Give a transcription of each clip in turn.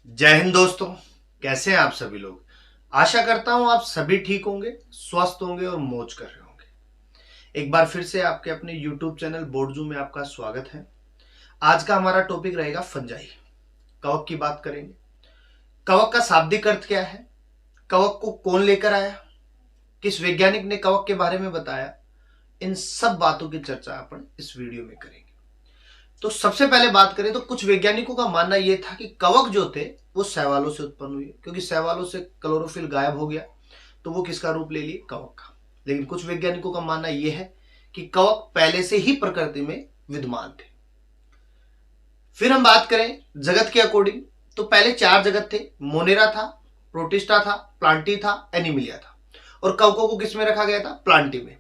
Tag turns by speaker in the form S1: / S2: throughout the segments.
S1: जय हिंद दोस्तों। कैसे हैं आप सभी लोग। आशा करता हूं आप सभी ठीक होंगे, स्वस्थ होंगे और मौज कर रहे होंगे। एक बार फिर से आपके अपने YouTube चैनल बोर्डजू में आपका स्वागत है। आज का हमारा टॉपिक रहेगा फंजाई। कवक की बात करेंगे। कवक का शाब्दिक अर्थ क्या है, कवक को कौन लेकर आया, किस वैज्ञानिक ने कवक के बारे में बताया, इन सब बातों की चर्चा अपन इस वीडियो में करेंगे। तो सबसे पहले बात करें तो कुछ वैज्ञानिकों का मानना यह था कि कवक जो थे वो शैवालों से उत्पन्न हुए, क्योंकि शैवालों से क्लोरोफिल गायब हो गया तो वो किसका रूप ले लिए, कवक का। लेकिन कुछ वैज्ञानिकों का मानना यह है कि कवक पहले से ही प्रकृति में विद्यमान थे। फिर हम बात करें जगत के अकॉर्डिंग तो पहले चार जगत थे। मोनेरा था, प्रोटिस्टा था, प्लांटी था, एनिमिलिया था। और कवकों को किसमें रखा गया था, प्लांटी में।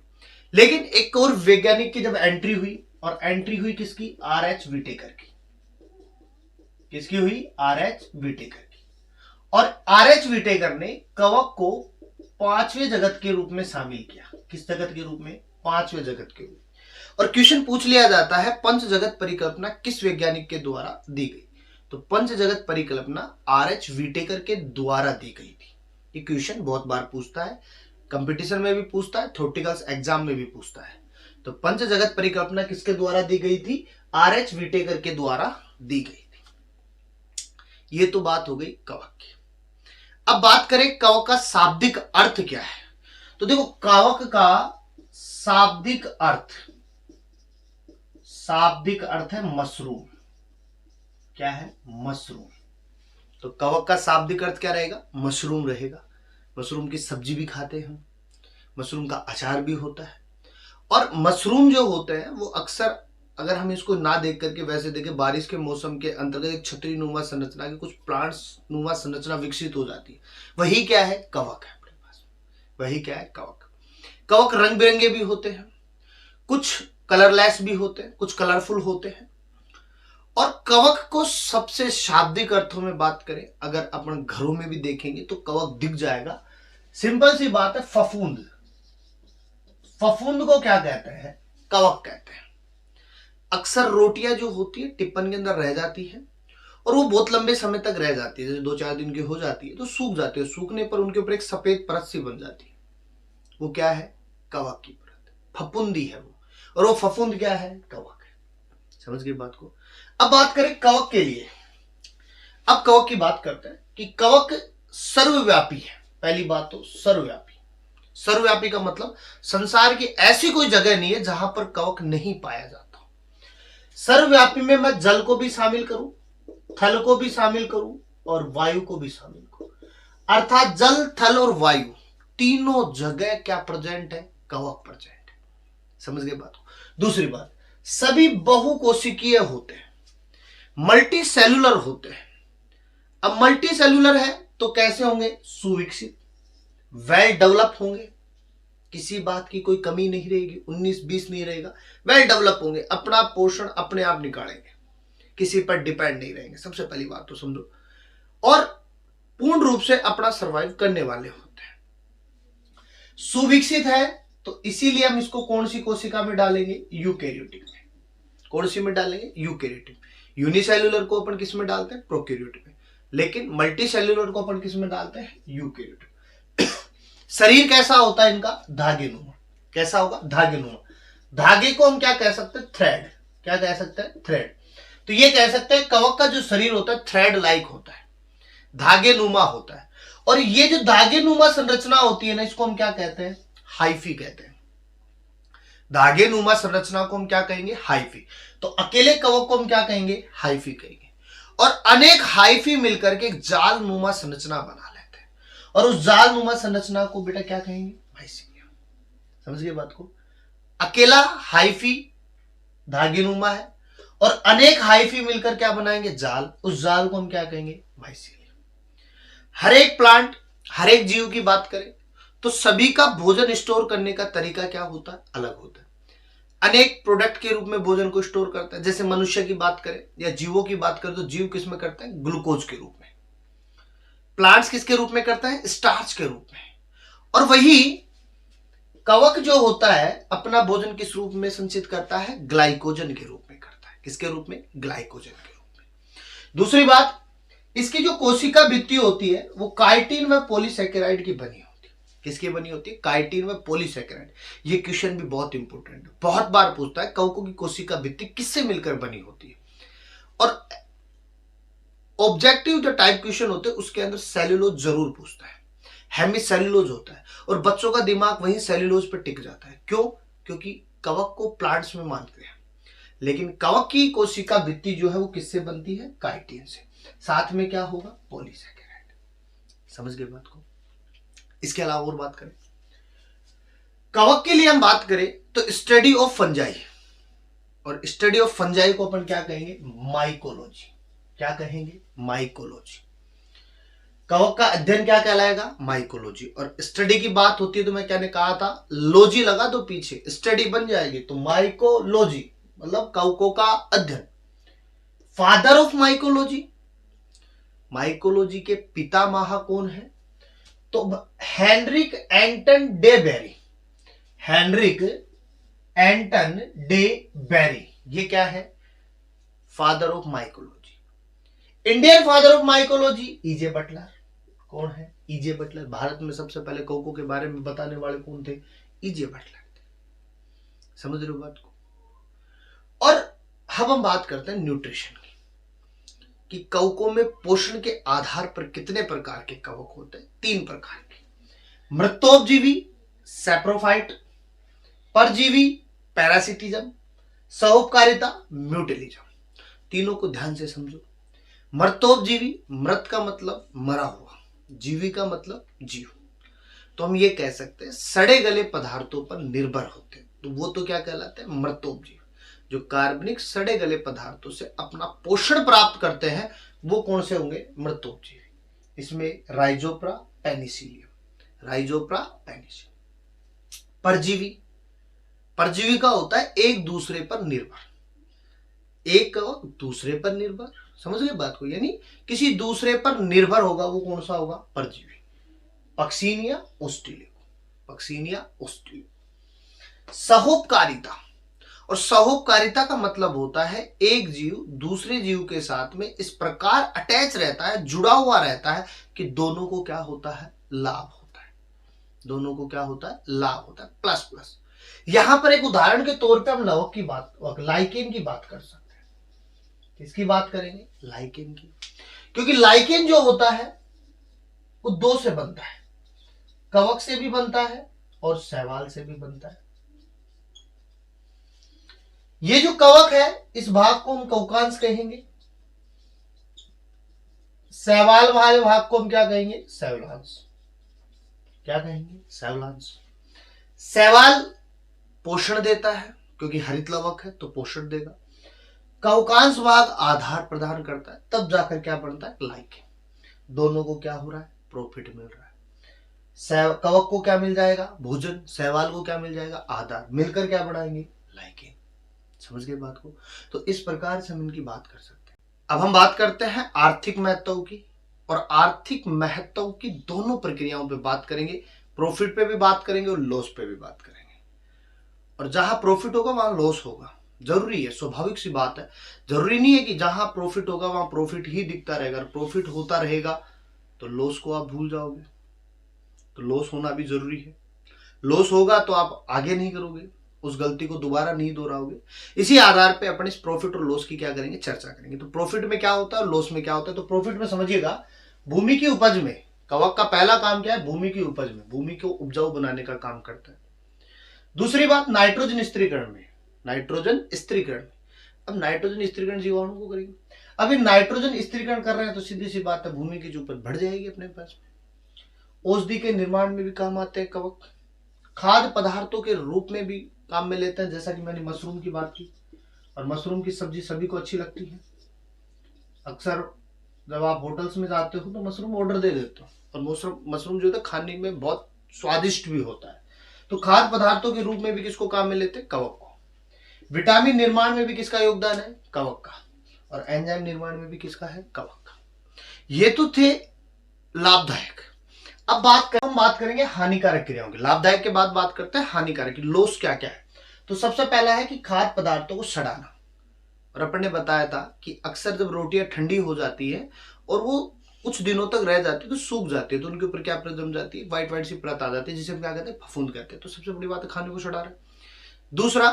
S1: लेकिन एक और वैज्ञानिक की जब एंट्री हुई, और एंट्री हुई किसकी, आर एच विटेकर की। किसकी हुई, आर एच विटेकर की। और आर एच विटेकर ने कवक को पांचवें जगत के रूप में शामिल किया। किस जगत के रूप में, पांचवें जगत के रूप में। और क्वेश्चन पूछ लिया जाता है पंच जगत परिकल्पना किस वैज्ञानिक के द्वारा दी गई, तो पंच जगत परिकल्पना आर एच विटेकर के द्वारा दी गई थी। ये क्वेश्चन बहुत बार पूछता है, कंपटीशन में भी पूछता है, थ्योरेटिकल एग्जाम में भी पूछता है। तो पंच जगत परिकल्पना किसके द्वारा दी गई थी, आर एच विटेकर के द्वारा दी गई थी। ये तो बात हो गई कवक की। अब बात करें कवक का शाब्दिक अर्थ क्या है। तो देखो कवक का शाब्दिक अर्थ है मशरूम। क्या है, मशरूम। तो कवक का शाब्दिक अर्थ क्या रहेगा, मशरूम रहेगा। मशरूम की सब्जी भी खाते हैं, मशरूम का अचार भी होता है। और मशरूम जो होते हैं वो अक्सर, अगर हम इसको ना देख करके वैसे देखें, बारिश के मौसम के अंतर्गत एक छतरी नुमा संरचना की, कुछ प्लांट्स नुमा संरचना विकसित हो जाती है। वही क्या है, कवक है अपने पास। वही क्या है, कवक। कवक रंग बिरंगे भी होते हैं, कुछ कलरलेस भी होते हैं, कुछ कलरफुल होते हैं। और कवक को सबसे शाब्दिक अर्थों में बात करें, अगर अपन घरों में भी देखेंगे तो कवक दिख जाएगा। सिंपल सी बात है, फफूंद। फफूंद को क्या कहते हैं, कवक कहते हैं। अक्सर रोटियां जो होती है टिप्पन के अंदर रह जाती है, और वो बहुत लंबे समय तक रह जाती है, जैसे 2-4 दिन की हो जाती है तो सूख जाती है। सूखने पर उनके ऊपर एक सफेद परत सी बन जाती है। वो क्या है, कवक की परत, फफूंदी है वो। और वो फफूंद क्या है, कवक है। समझ गए बात को। अब बात करें कवक के लिए। अब कवक की बात करते हैं कि कवक सर्वव्यापी है। पहली बात तो सर्वव्यापी। सर्वव्यापी का मतलब संसार की ऐसी कोई जगह नहीं है जहां पर कवक नहीं पाया जाता। सर्वव्यापी में मैं जल को भी शामिल करूं, थल को भी शामिल करूं और वायु को भी शामिल करूं। अर्थात जल, थल और वायु तीनों जगह क्या प्रेजेंट है, कवक प्रेजेंट है। समझ गए बात को। दूसरी बात, सभी बहुकोशिकीय होते हैं, मल्टी सेलुलर होते हैं। अब मल्टी सेलुलर है तो कैसे होंगे, सुविकसित, वेल डेवलप होंगे, किसी बात की कोई कमी नहीं रहेगी, 19-20 नहीं रहेगा, वेल डेवलप होंगे, अपना पोषण अपने आप निकालेंगे, किसी पर डिपेंड नहीं रहेंगे। सबसे पहली बात तो समझो। और पूर्ण रूप से अपना सरवाइव करने वाले होते हैं। सुविकसित है तो इसीलिए हम इसको कौन सी कोशिका में डालेंगे, यूकैरियोटिक में। कौन सी में डालेंगे, यूकैरियोटिक। यूनिसेल्युलर को अपन किस में डालते हैं, प्रोकैरियोटिक में। लेकिन मल्टी सेल्युलर को अपन किस में डालते हैं, यूकैरियोटिक। शरीर कैसा होता है इनका, धागेनुमा। कैसा होगा, धागेनुमा। धागे को हम क्या कह सकते हैं, थ्रेड। क्या कह सकते हैं, थ्रेड। तो ये कह सकते हैं कवक का जो शरीर होता है थ्रेड लाइक होता है, धागेनुमा होता है। और ये जो धागेनुमा संरचना होती है ना, इसको हम क्या कहते हैं, हाइफी कहते हैं। धागेनुमा संरचना को हम क्या कहेंगे, हाइफी। तो अकेले कवक को हम क्या कहेंगे, हाइफी कहेंगे। और अनेक हाइफी मिलकर के एक जाल नुमा संरचना बना लेते हैं, और उस जाल नुमा संरचना को बेटा क्या कहेंगे, माइसीलियम। समझ गए बात को। अकेला हाइफी धागेनुमा है, और अनेक हाइफी मिलकर क्या बनाएंगे, जाल। उस जाल को हम क्या कहेंगे, माइसीलियम। हर एक प्लांट, हर एक जीव की बात करें तो सभी का भोजन स्टोर करने का तरीका क्या होता है, अलग होता है। अनेक प्रोडक्ट के रूप में भोजन को स्टोर करता है। जैसे मनुष्य की बात करें या जीवों की बात करें तो जीव किस में करते हैं, ग्लूकोज के रूप में। प्लांट्स किसके रूप में करता है, स्टार्च के रूप में। और वही कवक जो होता है अपना भोजन किस रूप में संचित करता है, ग्लाइकोजन के रूप में करता है। किसके रूप में, ग्लाइकोजन के रूप में। दूसरी बात, इसकी जो कोशिका भित्ति होती है वो काइटिन व पॉलीसैकेराइड की बनी होती है। किसकी बनी होती है? काइटिन व पॉलीसैकेराइड। ये क्वेश्चन भी बहुत इंपॉर्टेंट है, बहुत बार पूछता है कवकों की कोशिका भित्ति किससे मिलकर बनी होती है। और ऑब्जेक्टिव जो टाइप क्वेश्चन होते हैं उसके अंदर सेल्यूलोज जरूर पूछता है, हेमिसेल्यूलोज होता है, और बच्चों का दिमाग वहीं सेल्यूलोज पर टिक जाता है। क्यों? क्योंकि कवक को प्लांट्स में मानते हैं, लेकिन कवक की कोशिका भित्ति जो है वो किससे बनती है? काइटिन से। साथ में क्या होगा? पॉलीसैकेराइड। समझ गए बात को? इसके अलावा और बात करें, कवक के लिए हम बात करें तो स्टडी ऑफ फंजाई, और स्टडी ऑफ फंजाई को अपन क्या कहेंगे? माइकोलॉजी। क्या कहेंगे? माइकोलॉजी। कवक का अध्ययन क्या कहलाएगा? माइकोलॉजी। और स्टडी की बात होती है तो मैं क्या ने कहा था? लॉजी लगा दो पीछे, स्टडी बन जाएगी, तो माइकोलॉजी मतलब कवकों का अध्ययन। फादर ऑफ माइकोलॉजी, माइकोलॉजी के पितामह कौन है? तो हेनरिक एंटन डे बेरी। हेनरिक एंटन डे बेरी, ये क्या है? Father of mycology. Indian father of mycology E J Butler. कौन है? E J Butler. भारत में सबसे पहले कवकों के बारे में बताने वाले कौन थे? ईजे बटलर थे। समझ रहे हो बात को? और अब हम बात करते हैं न्यूट्रिशन की, कि कवकों में पोषण के आधार पर कितने प्रकार के कवक होते हैं? 3 प्रकार के। मृतोपजीवी सैप्रोफाइट, परजीवी पैरासिटिज्म, सहोपकारिता म्यूटिलिज्म। तीनों को ध्यान से समझो। मृतोपजीवी, मृत का मतलब मरा हुआ, जीवी का मतलब जीव, तो हम ये कह सकते हैं सड़े गले पदार्थों पर निर्भर होते हैं, तो वो तो क्या कहलाते हैं? मृतोपजीवी। जो कार्बनिक सड़े गले पदार्थों से अपना पोषण प्राप्त करते हैं वो कौन से होंगे? मृतोपजीवी। इसमें राइजोप्रा, पेनिसिलियम, राइजोप्रा, पेनिसिलियम। परजीवी, परजीवी का होता है एक दूसरे पर निर्भर, एक दूसरे पर निर्भर। समझ गए बात को? यानी किसी दूसरे पर निर्भर होगा, वो कौन सा होगा? परजीवी। Puccinia ओस्टिलियो, Puccinia ओस्टिलियो। सहोपकारिता, और सहोपकारिता का मतलब होता है एक जीव दूसरे जीव के साथ में इस प्रकार अटैच रहता है, जुड़ा हुआ रहता है कि दोनों को क्या होता है? लाभ होता है। दोनों को क्या होता है? लाभ होता है, प्लस प्लस। यहां पर एक उदाहरण के तौर पे हम लवक की बात, लाइकेन की बात कर सकते हैं। किसकी बात करेंगे? लाइकेन की। क्योंकि लाइकेन जो होता है वो 2 से बनता है, कवक से भी बनता है और शैवाल से भी बनता है। ये जो कवक है इस भाग को हम कवकांश कहेंगे, शैवाल वाले भाग को हम क्या कहेंगे? शैवलांश। क्या कहेंगे? शैवलांश। शैवाल पोषण देता है क्योंकि हरित लवक है तो पोषण देगा। कवकांश भाग आधार प्रदान करता है, तब जाकर क्या बनता है? लाइकेन। दोनों को क्या हो रहा है? प्रॉफिट मिल रहा है। कवक को क्या मिल जाएगा? भोजन। शैवाल को क्या मिल जाएगा? आधार। मिलकर क्या बढ़ाएंगे? लाइकेन। समझ गए बात को? तो इस प्रकार से हम इनकी बात कर सकते हैं। अब हम बात करते हैं आर्थिक महत्व की, और आर्थिक महत्व की दोनों प्रक्रियाओं पे बात करेंगे। प्रॉफिट पे भी बात करेंगे और लॉस पे भी बात करेंगे। और जहां प्रॉफिट होगा वहां लॉस होगा, जरूरी है, स्वाभाविक सी बात है। जरूरी नहीं है कि जहां प्रॉफिट होगा वहां प्रॉफिट ही दिखता रहेगा। अगर प्रॉफिट होता रहेगा तो लॉस को आप भूल जाओगे, तो लॉस होना भी जरूरी है। लॉस होगा तो आप आगे नहीं करोगे, उस गलती को दोबारा नहीं दोहराओगे। इसी आधार पे अपन इस प्रॉफिट और लॉस की क्या करेंगे? चर्चा करेंगे। तो प्रॉफिट में क्या होता है और लॉस में क्या होता है? तो प्रॉफिट में समझिएगा, भूमि की उपज में कवक का पहला काम क्या है? भूमि की उपज में, भूमि को उपजाऊ बनाने का काम करता है। दूसरी बात, नाइट्रोजन स्थिरीकरण में, नाइट्रोजन स्थिरीकरण। अब नाइट्रोजन स्थिरीकरण जीवाणु को करेंगे। अब नाइट्रोजन स्थिरीकरण कर रहे हैं तो सीधी सी बात है भूमि की जो उपज बढ़ जाएगी अपने पास में। औषधि के निर्माण में भी काम आते हैं कवक। खाद्य पदार्थों के रूप में भी काम में लेते हैं, जैसा कि मैंने मशरूम की बात की, और मशरूम की सब्जी सभी को अच्छी लगती है। अक्सर जब आप होटल्स में जाते हो तो मशरूम ऑर्डर दे देते हो, और मशरूम जो है खाने में बहुत स्वादिष्ट भी होता है। तो खाद्य पदार्थों के रूप में भी किसको काम में लेते हैं? कवक को। विटामिन निर्माण में भी किसका योगदान है? कवक का। और एंजाइम निर्माण में भी किसका है? कवक का। ये तो थे लाभदायक। अब हम बात करेंगे हानिकारक क्रियाओं की। लाभदायक के बाद बात करते हैं हानिकारक की। लॉस क्या क्या है? तो सबसे पहला है कि खाद्य पदार्थों को सड़ाना, और अपन ने बताया था कि अक्सर जब रोटियां ठंडी हो जाती है और वो कुछ दिनों तक रह जाती है तो सूख जाती है, तो उनके ऊपर क्या परत जम जाती है, व्हाइट व्हाइट सी परत आ जाती है, जिसे हम क्या कहते हैं, फफूंद कहते हैं। तो सबसे बड़ी बात है खाने को छुड़ा रहा है। दूसरा,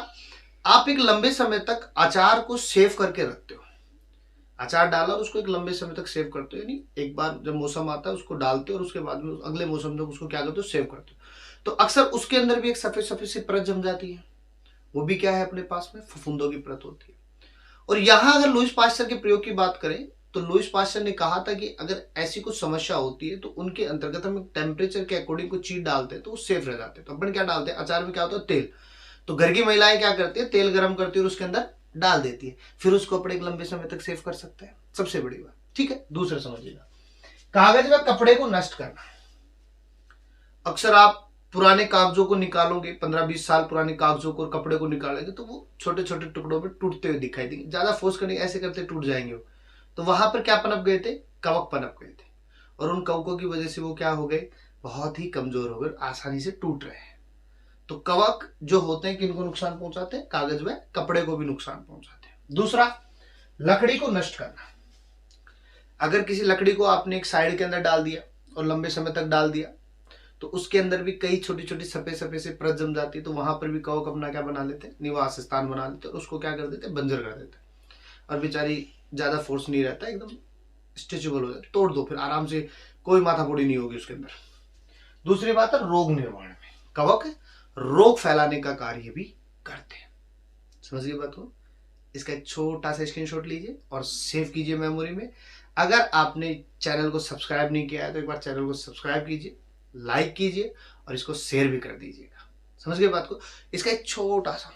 S1: आप एक लंबे समय तक अचार को सेव करके रखते हो। अचार डाला और उसको एक लंबे समय तक सेव करते हो, यानी एक बार जब मौसम आता है उसको डालते हो और उसके बाद में अगले मौसम तक उसको क्या करते हो, सेव करते हो। तो अक्सर उसके अंदर भी एक सफेद सफेद सी परत जम जाती है, वो भी क्या है, अपने पास में फफूंदों की परत होती है। और यहां अगर लुईस पास्चर के प्रयोग की बात करें तो लुईस पास्चर ने कहा था कि अगर ऐसी कुछ समस्या होती है तो उनके अंतर्गत हम टेम्परेचर के अकॉर्डिंग कुछ चीज डालते हैं तो वो सेफ रह जाते हैं। तो अपन क्या डालते हैं, अचार में क्या होता है, तेल। तो घर की महिलाएं क्या करती है, तेल गर्म करती है और उसके अंदर डाल देती है, फिर उसको अपने एक लंबे समय तक सेव कर सकते हैं। सबसे बड़ी बात, ठीक है। दूसरा समझिएगा, कागज व कपड़े को नष्ट करना। अक्सर आप पुराने कागजों को निकालोगे, 15-20 साल पुराने कागजों को और कपड़े को निकालेंगे तो वो छोटे छोटे टुकड़ों में टूटते हुए दिखाई देंगे, ज्यादा फोर्स करने ऐसे करते टूट जाएंगे वो। तो वहां पर क्या पनप गए थे, कवक पनप गए थे, और उन कवकों की वजह से वो क्या हो गए, बहुत ही कमजोर हो गए, आसानी से टूट रहे हैं। तो कवक जो होते हैं किनको नुकसान पहुंचाते हैं, कागज व कपड़े को भी नुकसान पहुंचाते हैं। दूसरा, लकड़ी को नष्ट करना। अगर किसी लकड़ी को आपने एक साइड के अंदर डाल दिया और लंबे समय तक डाल दिया तो उसके अंदर भी कई छोटी छोटी सफेद सफेद से परत जम जाती है, तो वहां पर भी कवक अपना क्या बना लेते हैं, निवास स्थान बना लेते हैं और उसको क्या कर देते हैं, बंजर कर देते हैं। और बेचारी ज्यादा फोर्स नहीं रहता, एकदम स्ट्रेचेबल हो जाती, तोड़ दो फिर आराम से, कोई माथापोड़ी नहीं होगी उसके अंदर। दूसरी बात है रोग निर्माण में, कवक रोग फैलाने का कार्य भी करते हैं। समझिए बात को। इसका एक छोटा सा स्क्रीनशॉट लीजिए और सेव कीजिए मेमोरी में। अगर आपने चैनल को सब्सक्राइब नहीं किया है तो एक बार चैनल को सब्सक्राइब कीजिए, लाइक कीजिए और इसको शेयर भी कर दीजिएगा। समझ गए बात को। इसका एक छोटा सा